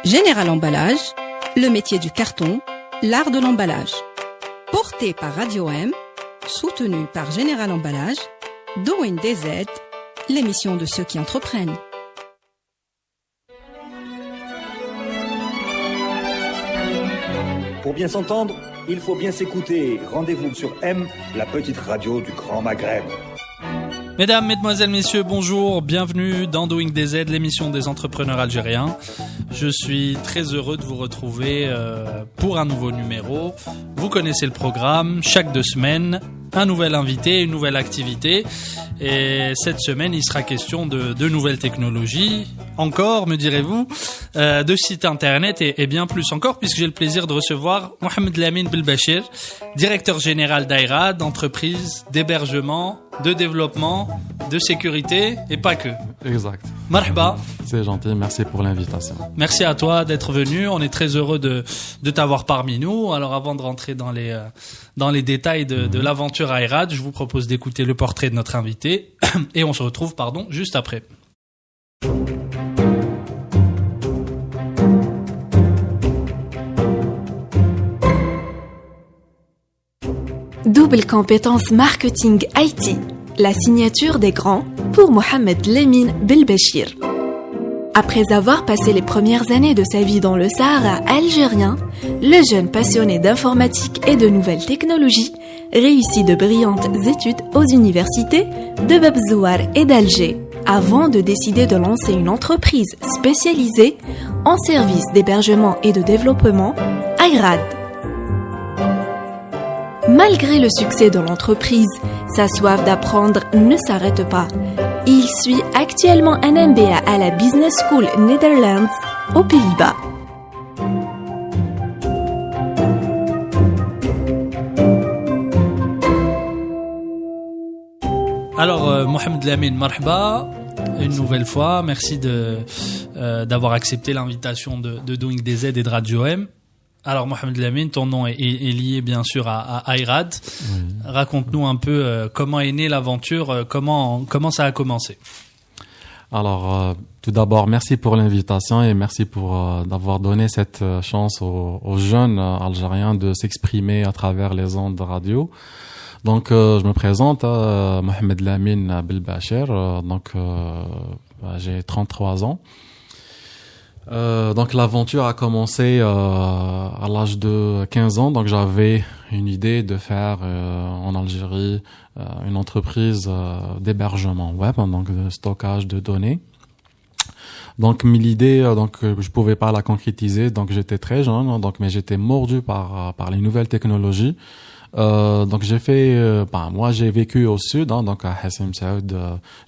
Général Emballage, le métier du carton, l'art de l'emballage. Porté par Radio M, soutenu par Général Emballage, Doing DZ, l'émission de ceux qui entreprennent. Pour bien s'entendre, il faut bien s'écouter. Rendez-vous sur M, la petite radio du Grand Maghreb. Mesdames, Mesdemoiselles, Messieurs, bonjour, bienvenue dans Doing DZ, l'émission des entrepreneurs algériens. Je suis très heureux de vous retrouver pour un nouveau numéro. Vous connaissez le programme, chaque 2 semaines, un nouvel invité, une nouvelle activité. Et cette semaine, il sera question de nouvelles technologies, encore, me direz-vous, de sites internet et bien plus encore, puisque j'ai le plaisir de recevoir Mohamed Lamine Belbachir, directeur général d'Ayrad, entreprise d'hébergement, de développement, de sécurité et pas que. Exact. Marhaba. C'est gentil, merci pour l'invitation. Merci à toi d'être venu, on est très heureux de t'avoir parmi nous. Alors avant de rentrer dans les détails de l'aventure Ayrad, je vous propose d'écouter le portrait de notre invité et on se retrouve juste après. Double compétence marketing IT, la signature des grands pour Mohamed Lamine Belbachir. Après avoir passé les premières années de sa vie dans le Sahara algérien, le jeune passionné d'informatique et de nouvelles technologies réussit de brillantes études aux universités de Babzouar et d'Alger, avant de décider de lancer une entreprise spécialisée en services d'hébergement et de développement, Ayrad. Malgré le succès de l'entreprise, sa soif d'apprendre ne s'arrête pas. Il suit actuellement un MBA à la Business School Netherlands, aux Pays-Bas. Alors, Mohamed Lamine, marhaba, une nouvelle fois. Merci d'avoir accepté l'invitation de Doing DZ et de Radio M. Alors, Mohamed Lamine, ton nom est lié bien sûr à Ayrad. Oui. Raconte-nous un peu comment est née l'aventure, comment ça a commencé. Alors, tout d'abord, merci pour l'invitation et merci pour d'avoir donné cette chance aux jeunes Algériens de s'exprimer à travers les ondes de radio. Donc, je me présente, Mohamed Lamine Belbachir, j'ai 33 ans. Donc l'aventure a commencé à l'âge de 15 ans. Donc j'avais une idée de faire en Algérie une entreprise d'hébergement web, donc de stockage de données. Donc mais l'idée, je pouvais pas la concrétiser. Donc j'étais très jeune, mais j'étais mordu par les nouvelles technologies. Donc j'ai fait, moi j'ai vécu au sud, donc à Hassim Saoud,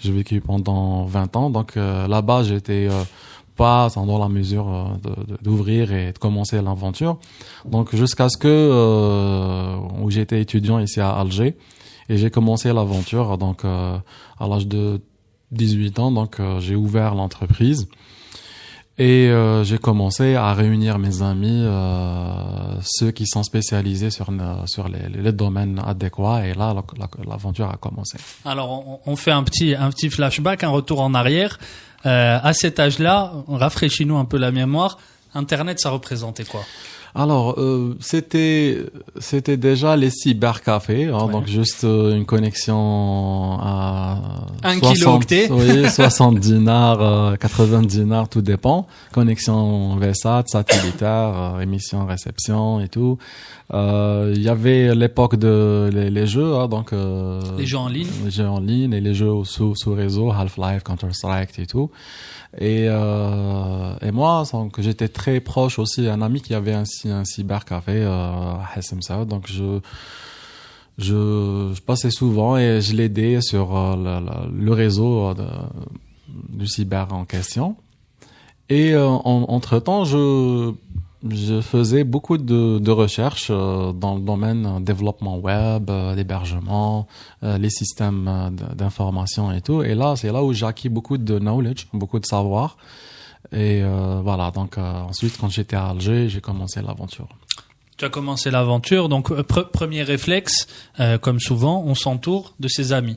j'ai vécu pendant 20 ans. Donc là-bas j'étais pas dans la mesure d'ouvrir et de commencer l'aventure. Donc jusqu'à ce que où j'étais étudiant ici à Alger et j'ai commencé l'aventure donc à l'âge de 18 ans. Donc j'ai ouvert l'entreprise et j'ai commencé à réunir mes amis, ceux qui sont spécialisés sur les domaines adéquats, et là l'aventure a commencé. Alors on fait un petit flashback, un retour en arrière. À cet âge-là, rafraîchis-nous un peu la mémoire. Internet, ça représentait quoi? Alors, c'était déjà les cybercafés, Ouais. Donc juste une connexion à 1 kilooctet. Oui, 60 dinars, 80 dinars, tout dépend. Connexion VSAT, satellitaire, émission, réception et tout. Il y avait l'époque de les jeux, les jeux en ligne. Les jeux en ligne et les jeux sous réseau, Half-Life, Counter-Strike et tout. Et moi, donc j'étais très proche aussi d'un ami qui avait un cybercafé à Hassim Saoud. Donc je passais souvent et je l'aidais sur le réseau du cyber en question. Et entre-temps, je faisais beaucoup de recherches dans le domaine développement web, l'hébergement, les systèmes d'information et tout. Et là, c'est là où j'ai acquis beaucoup de knowledge, beaucoup de savoir. Et voilà, donc ensuite, quand j'étais à Alger, j'ai commencé l'aventure. Tu as commencé l'aventure, donc premier réflexe, comme souvent, on s'entoure de ses amis,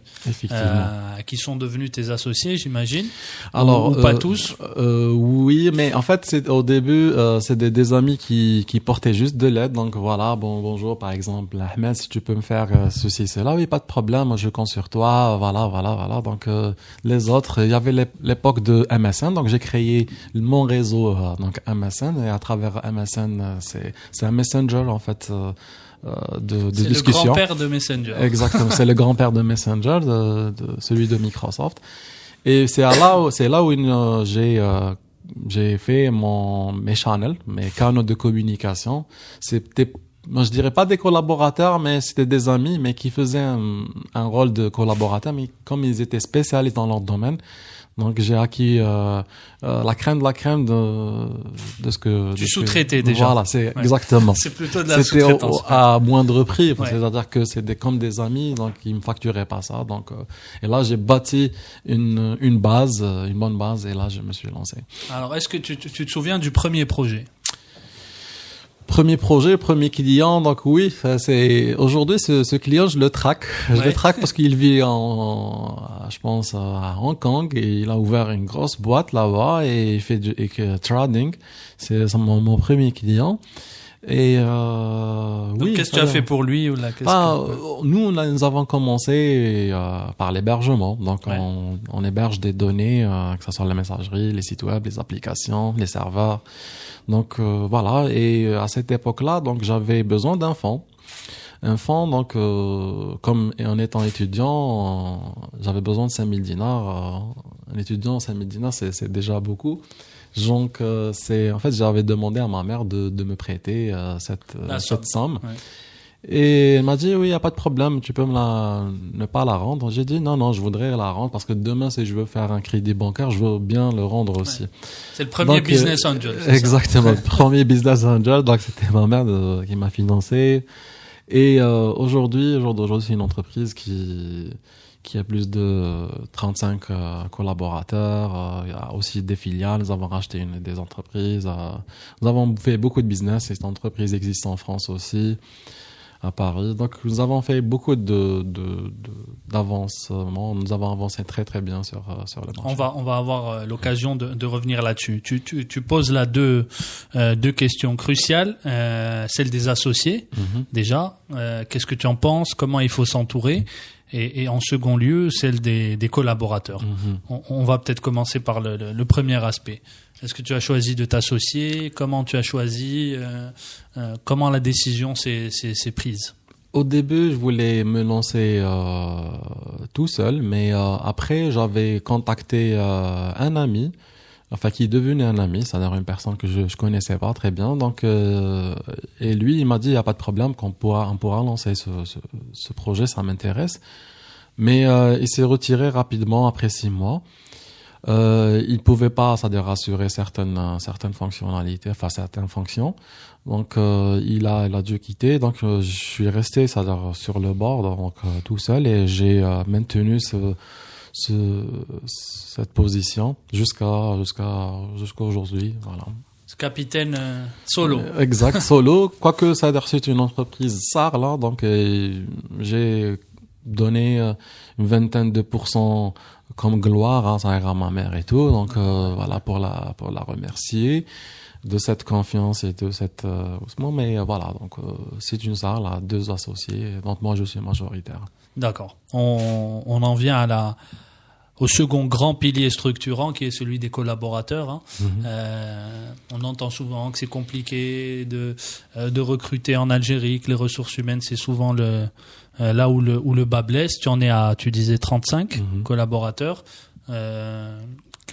qui sont devenus tes associés, j'imagine. Alors, ou pas tous. Oui, mais en fait, c'est au début, c'est des amis qui portaient juste de l'aide. Donc voilà, bonjour, par exemple, Ahmed, si tu peux me faire ceci, cela, oui, pas de problème, moi je compte sur toi, voilà. Donc les autres, il y avait l'époque de MSN, donc j'ai créé mon réseau, donc MSN, et à travers MSN, c'est un messenger en fait de discussion. C'est le grand-père de Messenger. Exactement, c'est le grand-père de Messenger, de celui de Microsoft. Et c'est là où j'ai fait mes channels, mes canaux de communication. C'était, moi je dirais pas des collaborateurs, mais c'était des amis, mais qui faisaient un rôle de collaborateur, mais comme ils étaient spécialistes dans leur domaine. Donc j'ai acquis la crème de la crème de ce que tu sous-traitais déjà. Voilà, c'est exactement. C'est plutôt de la sous-traitance. C'était à moindre prix, c'est-à-dire que c'était comme des amis, donc ils me facturaient pas ça. Donc et là j'ai bâti une bonne base, et là je me suis lancé. Alors est-ce que tu te souviens du premier projet? Premier projet, premier client, donc oui, c'est aujourd'hui ce client je le traque, le traque parce qu'il vit je pense à Hong Kong, et il a ouvert une grosse boîte là-bas et il fait du trading. C'est mon premier client. Et donc, oui. Qu'est-ce que tu as fait pour lui ou là? Nous avons commencé par l'hébergement. Donc on héberge des données, que ce soit la messagerie, les sites web, les applications, les serveurs. Donc voilà. Et à cette époque-là, donc j'avais besoin d'un fonds. Un fonds, donc comme en étant étudiant, j'avais besoin de 5000 dinars. Un étudiant, 5000 dinars, c'est déjà beaucoup. Donc en fait j'avais demandé à ma mère de me prêter cette somme. Ouais. Et elle m'a dit oui, il y a pas de problème, tu peux ne pas la rendre. J'ai dit non, je voudrais la rendre parce que demain si je veux faire un crédit bancaire, je veux bien le rendre aussi. Ouais. C'est le premier business angel. Exactement, le premier business angel. Donc c'était ma mère qui m'a financé. Et aujourd'hui c'est une entreprise qui a plus de 35 collaborateurs. Il y a aussi des filiales. Nous avons racheté des entreprises. Nous avons fait beaucoup de business. Cette entreprise existe en France aussi, à Paris. Donc, nous avons fait beaucoup d'avancement. Nous avons avancé très, très bien sur le marché. On va avoir l'occasion de revenir là-dessus. Tu poses là deux questions cruciales. Celle des associés, déjà. Qu'est-ce que tu en penses? Comment il faut s'entourer? Et en second lieu, celle des collaborateurs. On va peut-être commencer par le premier aspect. Est-ce que tu as choisi de t'associer? Comment tu as choisi? Comment la décision s'est prise? Au début, je voulais me lancer tout seul, mais après, j'avais contacté un ami, enfin qui est devenu un ami, c'est-à-dire une personne que je connaissais pas très bien. Donc, et lui, il m'a dit il y a pas de problème, qu'on pourra lancer ce projet, ça m'intéresse. Mais il s'est retiré rapidement après 6 mois. Il pouvait pas, c'est-à-dire assurer certaines fonctionnalités, enfin certaines fonctions. Donc il a dû quitter. Donc je suis resté, c'est-à-dire sur le bord, donc tout seul, et j'ai maintenu cette position jusqu'à aujourd'hui. Voilà. Capitaine solo. Exact, solo. Quoique c'est une entreprise SAR là, donc j'ai donné une vingtaine de % comme gloire, ça ira à ma mère et tout. Donc voilà, pour la remercier de cette confiance et de cette mais voilà, donc c'est une SAR là, 2 associés. Donc moi je suis majoritaire. D'accord. On en vient au second grand pilier structurant qui est celui des collaborateurs. On entend souvent que c'est compliqué de recruter en Algérie, que les ressources humaines c'est souvent là où le bas blesse. Tu en es tu disais 35 collaborateurs.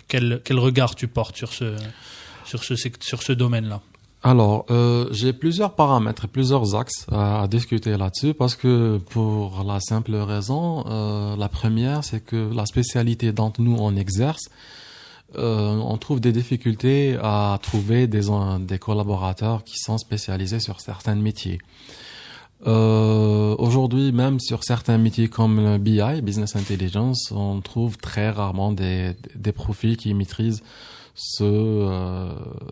Quel regard tu portes sur ce domaine-là? Alors, j'ai plusieurs paramètres, plusieurs axes à discuter là-dessus, parce que pour la simple raison, la première, c'est que la spécialité dont nous on exerce, on trouve des difficultés à trouver des collaborateurs qui sont spécialisés sur certains métiers. Aujourd'hui, même sur certains métiers comme le BI, Business Intelligence, on trouve très rarement des profils qui maîtrisent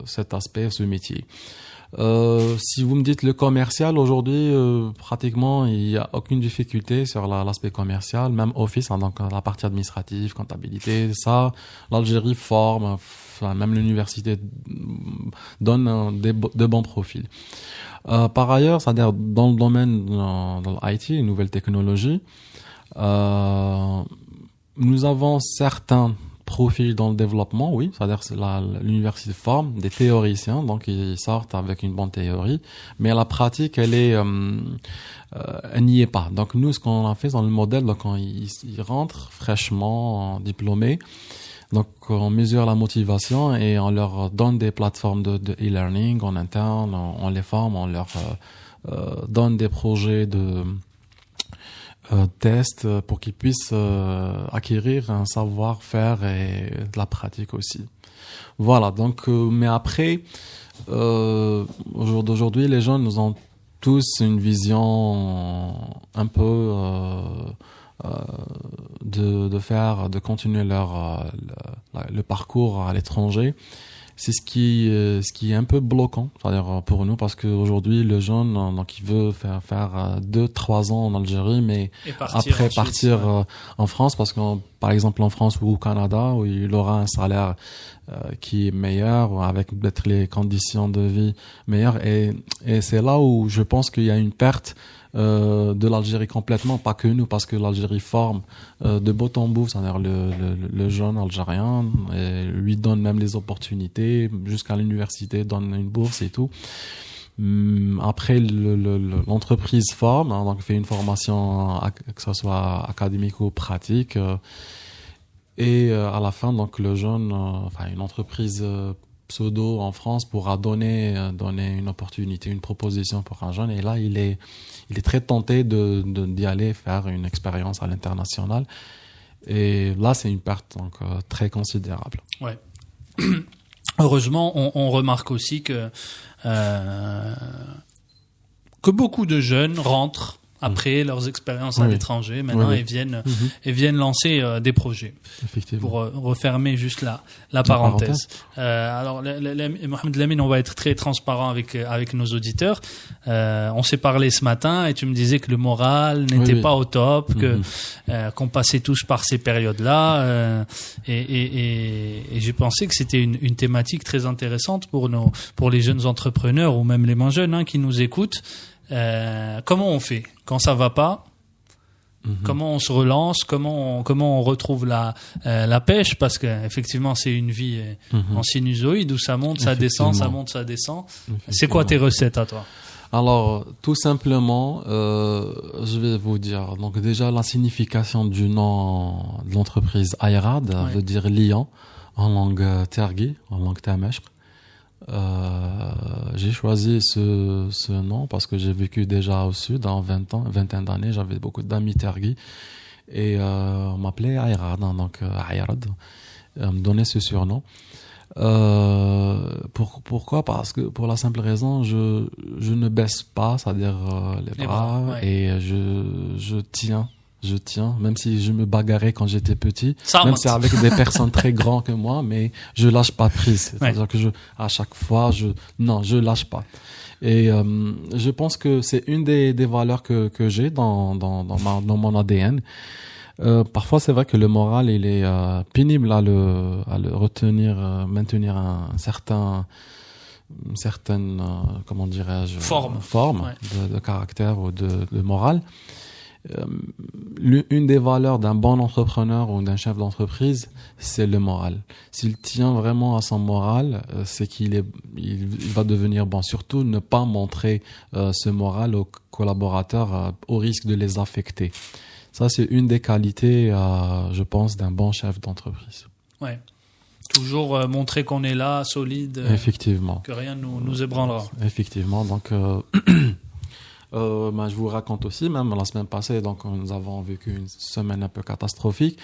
cet aspect, ce métier. Si vous me dites le commercial, aujourd'hui, pratiquement, il n'y a aucune difficulté sur l'aspect commercial, même Office, hein, donc la partie administrative, comptabilité, ça, l'Algérie forme, enfin, même l'université donne de bons profils. Par ailleurs, c'est-à-dire dans le domaine dans l'IT, les nouvelles technologies, nous avons certains profils dans le développement, oui, c'est-à-dire l'université forme des théoriciens, donc ils sortent avec une bonne théorie, mais la pratique, elle n'y est pas. Donc nous, ce qu'on a fait dans le modèle, donc quand ils rentrent fraîchement diplômés, donc on mesure la motivation et on leur donne des plateformes de e-learning en interne, on les forme, on leur donne des projets de tests pour qu'ils puissent acquérir un savoir-faire et de la pratique aussi. Voilà, donc mais après au jour d'aujourd'hui, les jeunes nous ont tous une vision un peu de continuer le parcours à l'étranger. C'est ce qui est un peu bloquant, c'est-à-dire pour nous, parce qu'aujourd'hui le jeune, donc il veut faire 2-3 ans en Algérie, mais après partir en France, parce que par exemple en France ou au Canada, où il aura un salaire qui est meilleur, avec peut-être les conditions de vie meilleures, et c'est là où je pense qu'il y a une perte de l'Algérie complètement, pas que nous, parce que l'Algérie forme de bout en bout, c'est-à-dire le jeune algérien, et lui donne même les opportunités, jusqu'à l'université, donne une bourse et tout. Après, l'entreprise forme, hein, donc fait une formation, que ce soit académique ou pratique, et à la fin, donc le jeune, enfin une entreprise pseudo en France pourra donner une opportunité, une proposition pour un jeune, et là il est très tenté d'y aller faire une expérience à l'international, et là c'est une perte donc très considérable. Ouais. Heureusement, on remarque aussi que beaucoup de jeunes rentrent après leurs expériences à l'étranger maintenant et viennent lancer des projets. Pour refermer juste la parenthèse. Alors Mohamed Lamine, on va être très transparent avec nos auditeurs. On s'est parlé ce matin et tu me disais que le moral n'était pas au top, qu'on passait tous par ces périodes-là, et j'ai pensé que c'était une thématique très intéressante pour les jeunes entrepreneurs ou même les moins jeunes qui nous écoutent. Comment on fait quand ça va pas? Comment on se relance? Comment on retrouve la pêche? Parce que effectivement, c'est une vie en sinusoïde où ça monte, ça descend, ça monte, ça descend. C'est quoi tes recettes à toi? Alors, tout simplement, je vais vous dire. Donc déjà, la signification du nom de l'entreprise Ayrad veut dire lion en langue tergui, en langue tamashq. J'ai choisi ce nom parce que j'ai vécu déjà au sud en 20 d'années, j'avais beaucoup d'amis tergui et on m'appelait Ayrad, donc Ayrad me donnait ce surnom. Pourquoi? Parce que pour la simple raison, je ne baisse pas, c'est-à-dire les bras, et je tiens, même si je me bagarrais quand j'étais petit, même si c'est avec des personnes très grands que moi, mais je lâche pas prise. C'est-à-dire que à chaque fois, je lâche pas. Et je pense que c'est une des valeurs que j'ai dans mon ADN. Parfois, c'est vrai que le moral, il est pénible à le retenir, maintenir une certaine comment dirais-je, forme de caractère ou de morale. Une des valeurs d'un bon entrepreneur ou d'un chef d'entreprise, c'est le moral. S'il tient vraiment à son moral, c'est il va devenir bon. Surtout, ne pas montrer ce moral aux collaborateurs au risque de les affecter. Ça, c'est une des qualités, je pense, d'un bon chef d'entreprise. Ouais. Toujours montrer qu'on est là, solide. Effectivement. Que rien nous ébranlera. Effectivement. Donc, je vous raconte aussi, même la semaine passée, donc nous avons vécu une semaine un peu catastrophique.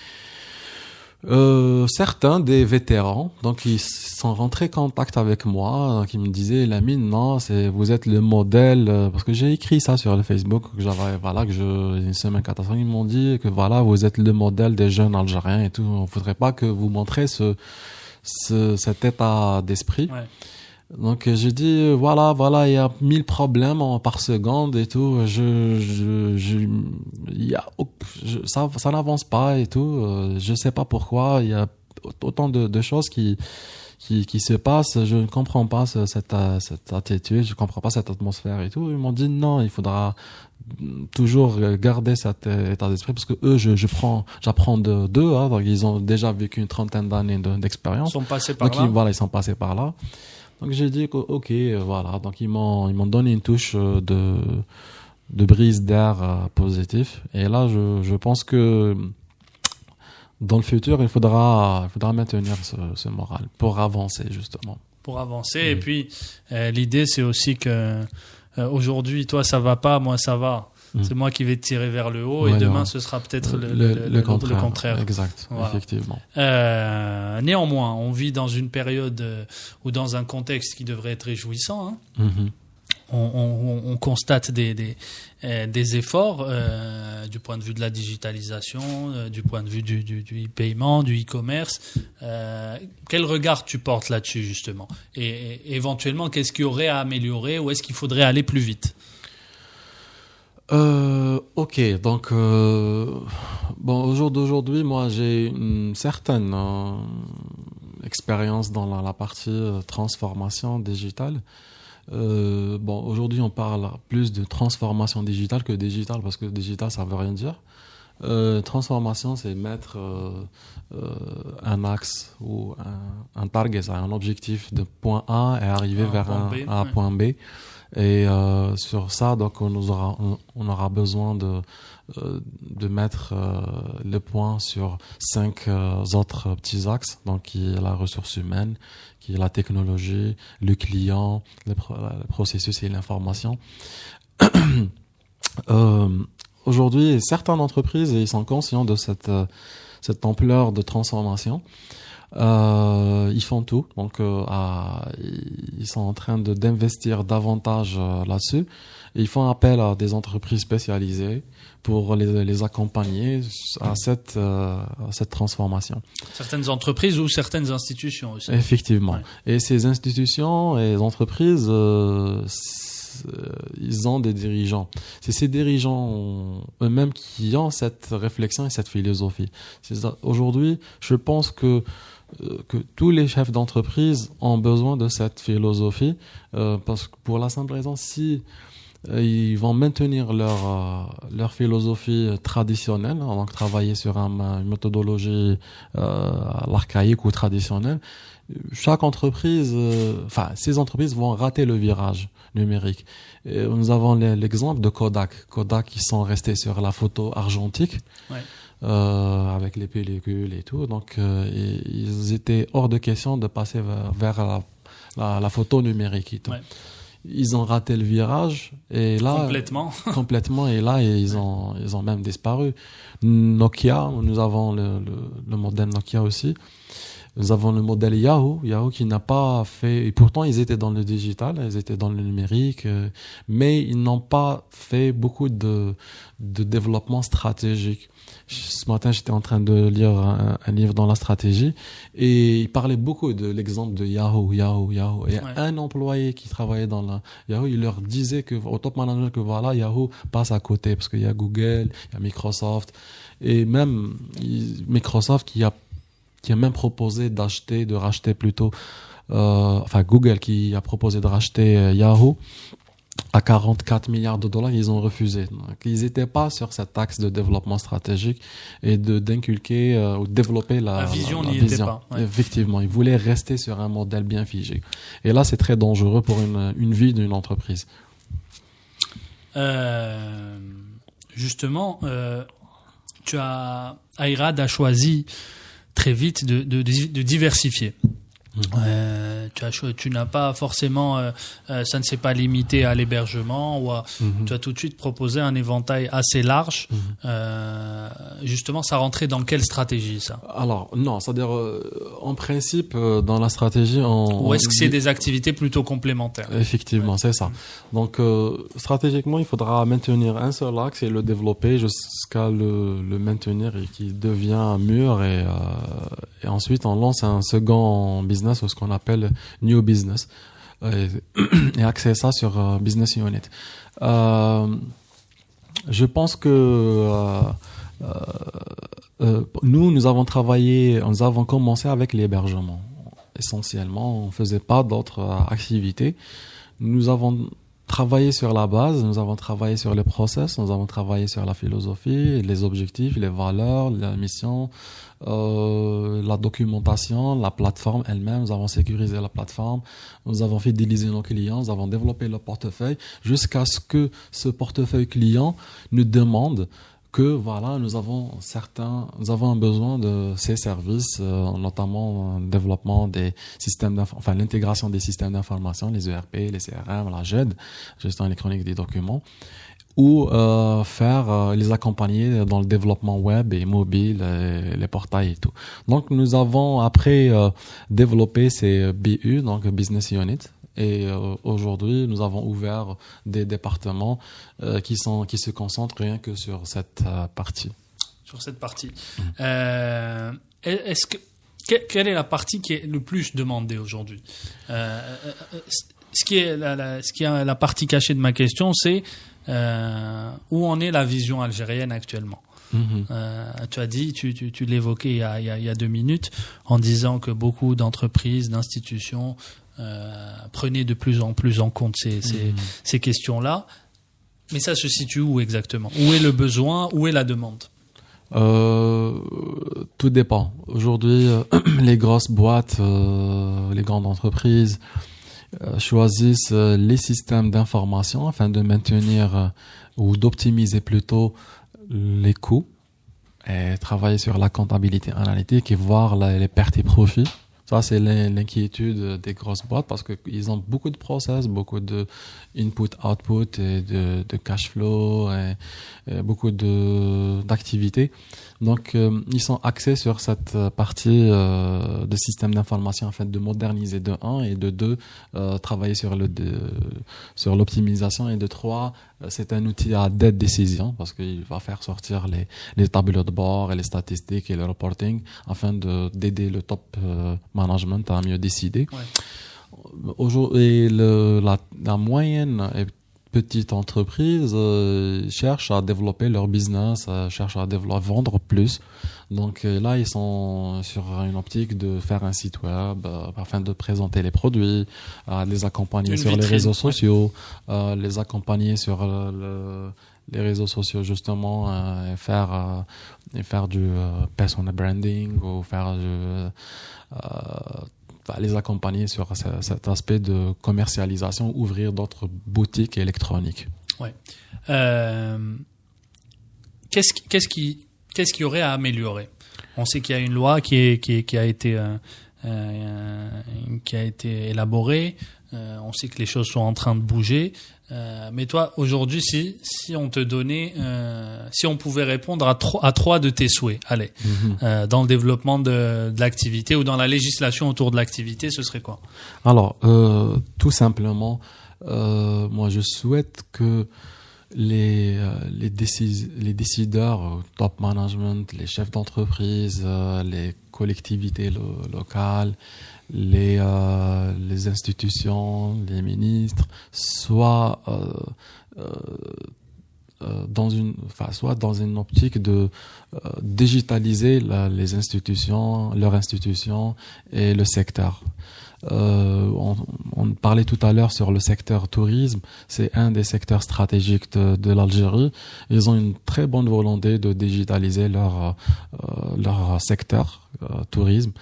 Certains des vétérans, donc ils sont rentrés en contact avec moi, donc ils me disaient, Lamine, non, vous êtes le modèle, parce que j'ai écrit ça sur le Facebook, une semaine catastrophique, ils m'ont dit que vous êtes le modèle des jeunes Algériens et tout. On faudrait pas que vous montrez cet état d'esprit. Ouais. Donc j'ai dit voilà, il y a 1000 problèmes par seconde et tout. Ça n'avance pas et tout. Je sais pas pourquoi. Il y a autant de choses qui se passent. Je ne comprends pas cette attitude. Je comprends pas cette atmosphère et tout. Ils m'ont dit non, il faudra toujours garder cet état d'esprit parce que eux, j'apprends d'eux. Hein, donc ils ont déjà vécu une trentaine d'années d'expérience. Ils sont passés par donc là. Ils sont passés par là. Donc j'ai dit ok, voilà. Donc ils m'ont donné une touche de brise d'air positif. Et là, je pense que dans le futur, il faudra maintenir ce moral pour avancer justement. Pour avancer. Et puis l'idée, c'est aussi que aujourd'hui, toi, ça va pas, moi, ça va. C'est moi qui vais te tirer vers le haut, et demain, ce sera peut-être le contraire. Exact, voilà. Effectivement. Néanmoins, on vit dans une période ou dans un contexte qui devrait être réjouissant. Hein. Mm-hmm. On constate des efforts du point de vue de la digitalisation, du point de vue du e-paiement, du e-commerce. Quel regard tu portes là-dessus, justement? Et éventuellement, qu'est-ce qu'il y aurait à améliorer, ou est-ce qu'il faudrait aller plus vite? Ok, donc au jour d'aujourd'hui, moi j'ai une certaine expérience dans la partie transformation digitale. Aujourd'hui on parle plus de transformation digitale que digitale, parce que digital ça veut rien dire. Transformation, c'est mettre un axe ou un target, un objectif de point A et arriver vers un point B. Et sur ça, donc on aura besoin de mettre le point sur 5 autres petits axes, donc qui est la ressource humaine, qui est la technologie, le client, le processus et l'information. Aujourd'hui, certaines entreprises, ils sont conscients de cette ampleur de transformation. Ils font tout, donc ils sont en train d'investir davantage là-dessus. Et ils font appel à des entreprises spécialisées pour les accompagner à cette transformation. Certaines entreprises ou certaines institutions aussi. Effectivement. Ouais. Et ces institutions et entreprises, ils ont des dirigeants. C'est ces dirigeants eux-mêmes qui ont cette réflexion et cette philosophie. Aujourd'hui, je pense que tous les chefs d'entreprise ont besoin de cette philosophie, parce que pour la simple raison, si ils vont maintenir leur philosophie traditionnelle, donc travailler sur une méthodologie archaïque ou traditionnelle, chaque entreprise, ces entreprises vont rater le virage numérique. Et nous avons l'exemple de Kodak, qui sont restés sur la photo argentique. Ouais. Avec les pellicules et tout, donc ils étaient hors de question de passer vers la photo numérique et tout. Ouais. Ils ont raté le virage et là complètement et là ils ont même disparu. Nokia, nous avons le modèle Nokia aussi. Nous avons le modèle Yahoo qui n'a pas fait, et pourtant ils étaient dans le digital, ils étaient dans le numérique, mais ils n'ont pas fait beaucoup de développement stratégique. Ce matin, j'étais en train de lire un livre dans la stratégie et il parlait beaucoup de l'exemple de Yahoo. Et un employé qui travaillait dans Yahoo, il leur disait au top manager que voilà, Yahoo passe à côté parce qu'il y a Google, il y a Microsoft, et même Microsoft qui a même proposé de racheter plutôt, Google qui a proposé de racheter Yahoo à 44 milliards de dollars, ils ont refusé. Donc, ils n'étaient pas sur cet axe de développement stratégique et d'inculquer ou de développer la vision. Était pas, ouais. Effectivement, ils voulaient rester sur un modèle bien figé. Et là, c'est très dangereux pour une vie d'une entreprise. Justement, Airad a choisi très vite de diversifier. Tu n'as pas forcément, ça ne s'est pas limité à l'hébergement ou tu as tout de suite proposé un éventail assez large. Justement, ça rentrait dans quelle stratégie, ça? Alors, non, c'est-à-dire, en principe, dans la stratégie, ou est-ce que c'est des activités plutôt complémentaires? Effectivement, c'est ça. Donc, stratégiquement, il faudra maintenir un seul axe et le développer jusqu'à le maintenir et qu'il devient mûr et ensuite on lance un second business ou ce qu'on appelle new business. et axer ça sur business unit. Je pense que nous avons commencé avec l'hébergement. Essentiellement, on faisait pas d'autres activités. Nous avons travaillé sur la base, nous avons travaillé sur les process, nous avons travaillé sur la philosophie, les objectifs, les valeurs, la mission, la documentation, la plateforme elle-même. Nous avons sécurisé la plateforme, nous avons fidélisé nos clients, nous avons développé le portefeuille jusqu'à ce que ce portefeuille client nous demande que voilà, nous avons un besoin de ces services, notamment le développement des systèmes l'intégration des systèmes d'information, les ERP, les CRM, la GED, gestion électronique des documents, ou les accompagner dans le développement web et mobile, les portails et tout. Donc nous avons après développé ces BU, donc Business Unit. Et aujourd'hui, nous avons ouvert des départements qui se concentrent rien que sur cette partie. Sur cette partie. Quelle est la partie qui est le plus demandée aujourd'hui? Ce qui est la partie cachée de ma question, c'est où en est la vision algérienne actuellement? Tu as dit, tu l'évoquais il y a 2 minutes, en disant que beaucoup d'entreprises, d'institutions prenaient de plus en plus en compte ces questions-là. Mais ça se situe où exactement? Où est le besoin? Où est la demande? Tout dépend. Aujourd'hui, les grosses boîtes, les grandes entreprises choisissent les systèmes d'information afin de maintenir ou d'optimiser plutôt les coûts et travailler sur la comptabilité analytique et voir les pertes et profits. Ça, c'est l'inquiétude des grosses boîtes parce qu'ils ont beaucoup de process, beaucoup de input-output et de cash flow et beaucoup d'activités. Donc, ils sont axés sur cette partie de système d'information afin de moderniser de 1 et de 2, travailler sur l'optimisation et de 3, c'est un outil à dette décision parce qu'il va faire sortir les tableaux de bord et les statistiques et le reporting afin d'aider le top management à mieux décider. Ouais. Aujourd'hui, la moyenne et petite entreprise cherche à développer leur business, cherche à vendre plus. Donc là, ils sont sur une optique de faire un site web afin de présenter les produits, les accompagner sur les réseaux sociaux, les accompagner sur les réseaux sociaux justement et faire du personal branding ou faire les accompagner sur cet aspect de commercialisation, ouvrir d'autres boutiques électroniques. Ouais. Qu'est-ce qu'il y aurait à améliorer? On sait qu'il y a une loi qui a été élaborée. On sait que les choses sont en train de bouger. Mais toi, aujourd'hui, si on te donnait, si on pouvait répondre à 3 de tes souhaits, allez, dans le développement de l'activité ou dans la législation autour de l'activité, ce serait quoi? Alors, tout simplement, moi, je souhaite que les décideurs, top management, les chefs d'entreprise, les collectivités locales, les institutions, les ministres soient dans une optique de digitaliser leurs institutions et le secteur. On parlait tout à l'heure sur le secteur tourisme, c'est un des secteurs stratégiques de l'Algérie. Ils ont une très bonne volonté de digitaliser leur secteur tourisme,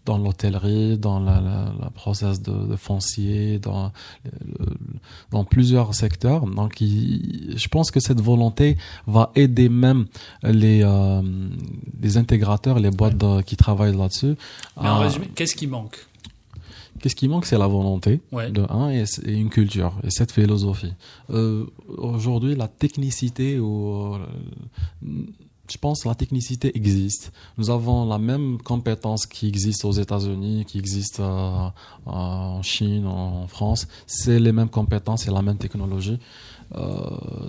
dans l'hôtellerie, dans la process de foncier, dans plusieurs secteurs. Donc, je pense que cette volonté va aider même les intégrateurs, les boîtes qui travaillent là-dessus. Mais en résumé, qu'est-ce qui manque? Qu'est-ce qui manque, c'est la volonté, de un, et une culture, et cette philosophie. Aujourd'hui, la technicité, je pense la technicité existe. Nous avons la même compétence qui existe aux États-Unis, qui existe en Chine, en France. C'est les mêmes compétences et la même technologie.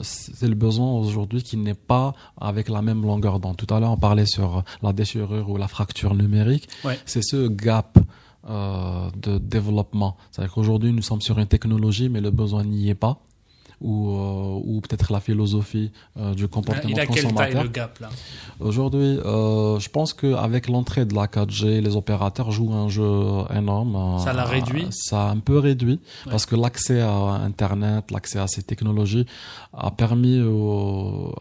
C'est le besoin aujourd'hui qui n'est pas avec la même longueur d'onde. Tout à l'heure, on parlait sur la déchirure ou la fracture numérique. Ouais. C'est ce gap de développement. C'est-à-dire qu'aujourd'hui, nous sommes sur une technologie, mais le besoin n'y est pas. Ou peut-être la philosophie du comportement il a consommateur. Quelle taille le gap là? Aujourd'hui, je pense qu'avec l'entrée de la 4G, les opérateurs jouent un jeu énorme. Ça l'a réduit? Ça a un peu réduit, parce que l'accès à Internet, l'accès à ces technologies a permis aux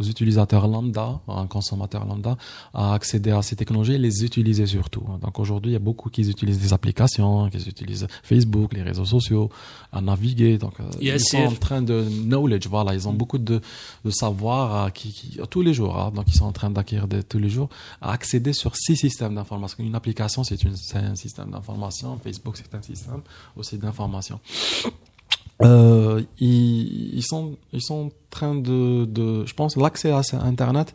utilisateurs lambda, à un consommateur lambda, à accéder à ces technologies et les utiliser surtout. Donc aujourd'hui, il y a beaucoup qui utilisent des applications, qui utilisent Facebook, les réseaux sociaux, à naviguer. Donc ils sont en train de knowledge, voilà, ils ont beaucoup de savoir qui tous les jours, donc ils sont en train d'acquérir tous les jours, à accéder sur 6 systèmes d'information. Une application, c'est un système d'information. Facebook, c'est un système aussi d'information. Ils sont en train je pense, l'accès à Internet,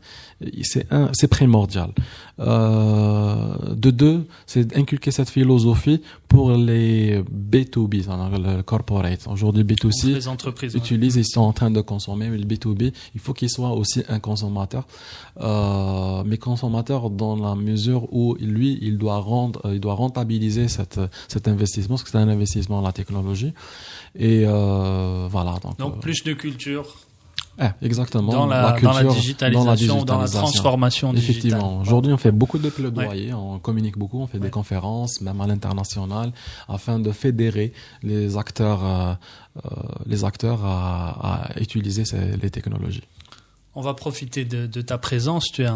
c'est primordial. De deux, c'est d'inculquer cette philosophie pour les B2B, le corporate. Aujourd'hui, B2C, les entreprises utilisent, ils sont en train de consommer, mais le B2B, il faut qu'il soit aussi un consommateur, mais consommateur dans la mesure où lui, il doit rentabiliser cet investissement, parce que c'est un investissement dans la technologie. Et voilà. Donc plus de culture. Exactement. Dans la digitalisation, dans la transformation digitale. Effectivement. Aujourd'hui, on fait beaucoup de plaidoyers, on communique beaucoup, on fait des conférences, même à l'international, afin de fédérer les acteurs à utiliser les technologies. On va profiter de ta présence. Tu es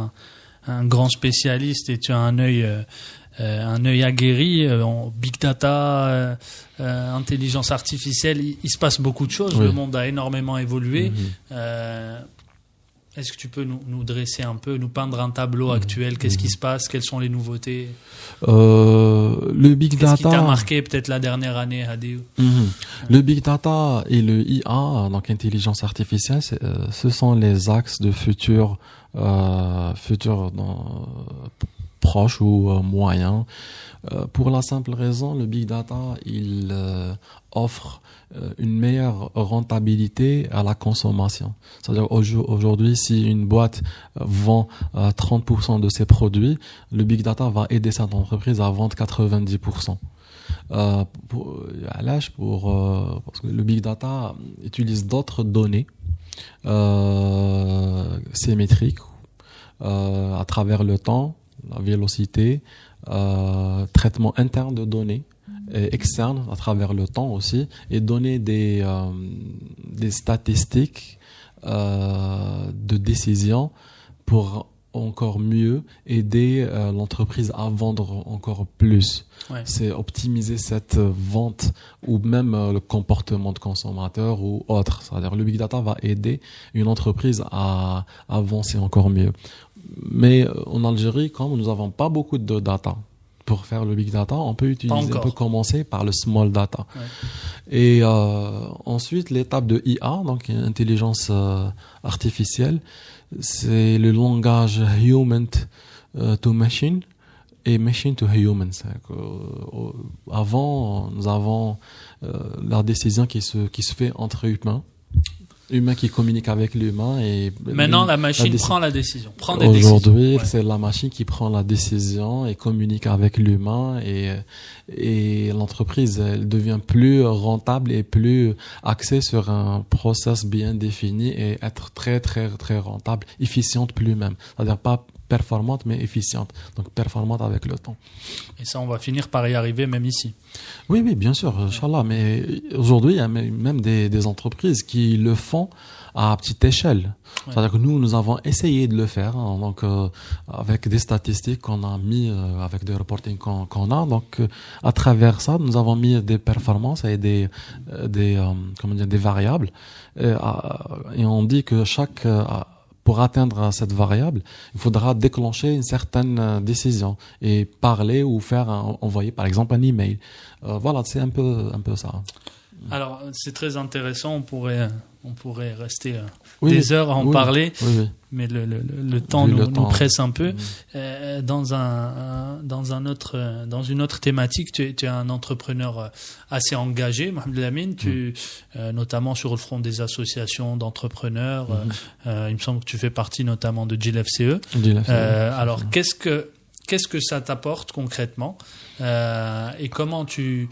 un grand spécialiste et tu as un œil aguerri en big data, intelligence artificielle. Il se passe beaucoup de choses. Oui. Le monde a énormément évolué. Est-ce que tu peux nous dresser un peu, nous peindre un tableau actuel? Qu'est-ce qui se passe? Quelles sont les nouveautés? Le big data. Qu'est-ce qui t'a marqué peut-être la dernière année, Hadi? Le big data et le IA, donc intelligence artificielle, ce sont les axes de futur proche ou moyen. Pour la simple raison, le big data, il offre une meilleure rentabilité à la consommation. C'est-à-dire aujourd'hui, si une boîte vend 30% de ses produits, le big data va aider cette entreprise à vendre 90%. Parce que le big data utilise d'autres données symétriques à travers le temps, la vélocité, traitement interne de données, et externe à travers le temps aussi, et donner des statistiques de décision pour encore mieux aider l'entreprise à vendre encore plus. Ouais. C'est optimiser cette vente ou même le comportement de consommateur ou autre. C'est-à-dire le big data va aider une entreprise à avancer encore mieux. Mais en Algérie, comme nous n'avons pas beaucoup de data pour faire le big data, on peut commencer par le small data. Ouais. Et ensuite, l'étape de IA, donc intelligence artificielle, c'est le langage human to machine et machine to human. Avant, nous avons la décision qui se fait entre humain qui communique avec l'humain, et maintenant la machine prend la décision, Aujourd'hui, c'est la machine qui prend la décision et communique avec l'humain, et l'entreprise, elle devient plus rentable et plus axée sur un process bien défini et être très très très rentable, efficiente plus même. C'est-à-dire pas performante mais efficiente, donc performante avec le temps. Et ça, on va finir par y arriver même ici. Oui, bien sûr, Inch'Allah. Mais aujourd'hui, il y a même des entreprises qui le font à petite échelle. Ouais. C'est-à-dire que nous avons essayé de le faire, donc avec des statistiques qu'on a mis, avec des reportings qu'on a. Donc à travers ça, nous avons mis des performances et des variables. Et on dit que pour atteindre cette variable, il faudra déclencher une certaine décision et parler ou envoyer par exemple un email. Voilà, c'est un peu ça. Alors, c'est très intéressant. On pourrait rester des heures à en parler, mais le temps nous presse un peu. Dans une autre thématique, tu es un entrepreneur assez engagé, Mohamed Lamine. Notamment sur le front des associations d'entrepreneurs. Il me semble que tu fais partie notamment de GIL FCE. Alors, qu'est-ce que ça t'apporte concrètement et comment qu'est-ce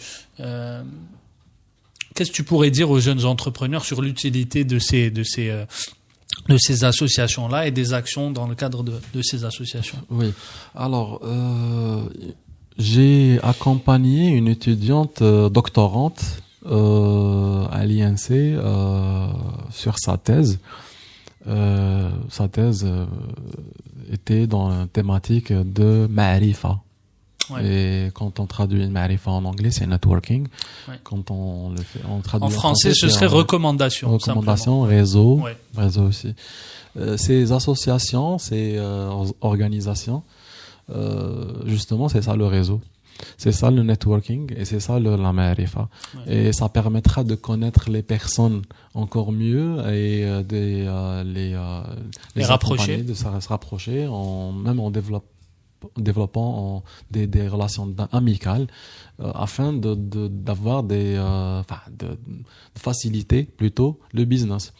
que tu pourrais dire aux jeunes entrepreneurs sur l'utilité de ces associations-là et des actions dans le cadre de ces associations? Oui. Alors, j'ai accompagné une étudiante doctorante à l'INC sur sa thèse. Sa thèse était dans la thématique de Ma'rifa. Ouais. Et quand on traduit Ma'rifa en anglais, c'est networking. Ouais. Quand on le fait, on traduit en français, ce serait recommandation. Recommandation, réseau, ouais. Réseau aussi. Ces associations, ces organisations, justement, c'est ça le réseau. C'est ça le networking et c'est ça la Ma'rifa. Ouais. Et ça permettra de connaître les personnes encore mieux et les rapprocher, de se rapprocher même en développant des relations amicales afin d'avoir de faciliter plutôt le business.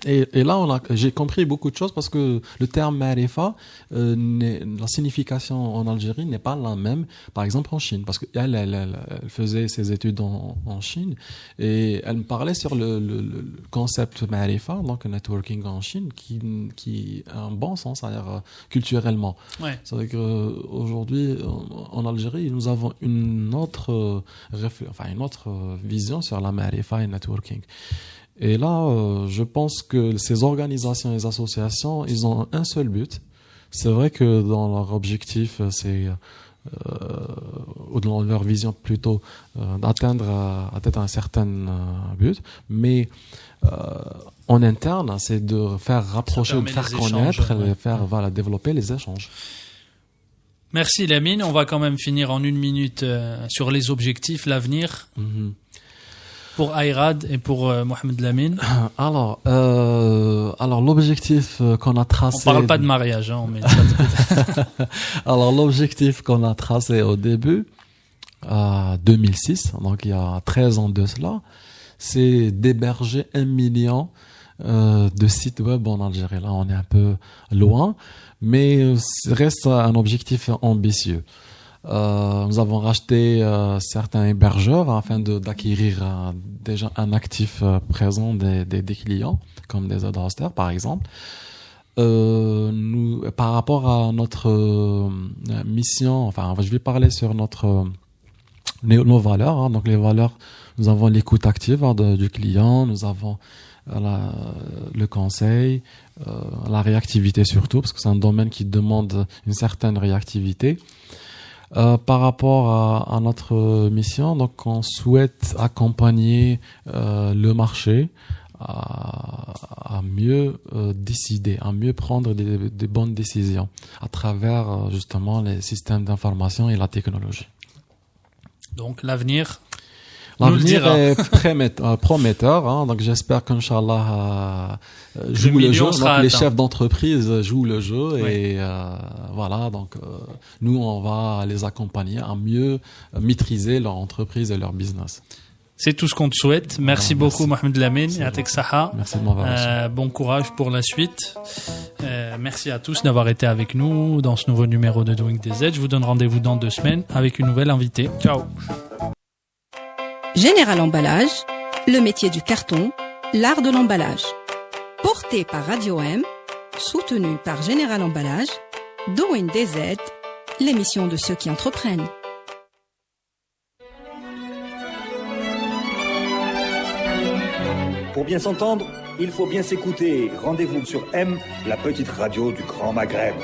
Et là, j'ai compris beaucoup de choses parce que le terme Ma'rifa, la signification en Algérie n'est pas la même, par exemple en Chine, parce qu'elle faisait ses études en Chine et elle me parlait sur le concept Ma'rifa, donc networking en Chine, qui a un bon sens, c'est-à-dire culturellement. Ouais. C'est-à-dire qu'aujourd'hui, en Algérie, nous avons une autre vision sur la Ma'rifa et le networking. Et là, je pense que ces organisations et les associations, ils ont un seul but. C'est vrai que dans leur objectif, c'est ou dans leur vision plutôt d'atteindre un certain but, mais en interne, c'est de faire rapprocher, de faire connaître, de faire développer les échanges. Merci Lamine. On va quand même finir en 1 minute sur les objectifs, l'avenir. Mm-hmm. Pour Ayrad et pour Mohamed Lamine. Alors l'objectif qu'on a tracé. On parle pas de mariage, hein, on met ça de côté. Alors l'objectif qu'on a tracé au début, 2006, donc il y a 13 ans de cela, c'est d'héberger 1 million de sites web en Algérie. Là, on est un peu loin, mais reste un objectif ambitieux. Nous avons racheté certains hébergeurs afin d'acquérir déjà un actif présent des clients, comme des hosters par exemple. Nous, par rapport à notre mission, je vais parler sur nos valeurs. Hein. Donc les valeurs, nous avons l'écoute active du client, nous avons le conseil, la réactivité surtout, parce que c'est un domaine qui demande une certaine réactivité. Par rapport à notre mission, donc on souhaite accompagner le marché à mieux décider, à mieux prendre des bonnes décisions à travers justement les systèmes d'information et la technologie. Donc l'avenir est prometteur, hein, donc j'espère qu'Inch'Allah joue le jeu. Donc les chefs d'entreprise jouent le jeu. Oui. Et voilà, donc nous on va les accompagner à mieux maîtriser leur entreprise et leur business. C'est tout ce qu'on te souhaite. Merci beaucoup Mohamed Lamine. Merci de m'avoir reçu. Bon courage pour la suite. Merci à tous d'avoir été avec nous dans ce nouveau numéro de Doing DZ. Je vous donne rendez-vous dans 2 semaines avec une nouvelle invitée. Ciao. Général Emballage, le métier du carton, l'art de l'emballage. Porté par Radio M, soutenu par Général Emballage, Doing DZ, l'émission de ceux qui entreprennent. Pour bien s'entendre, il faut bien s'écouter. Rendez-vous sur M, la petite radio du Grand Maghreb.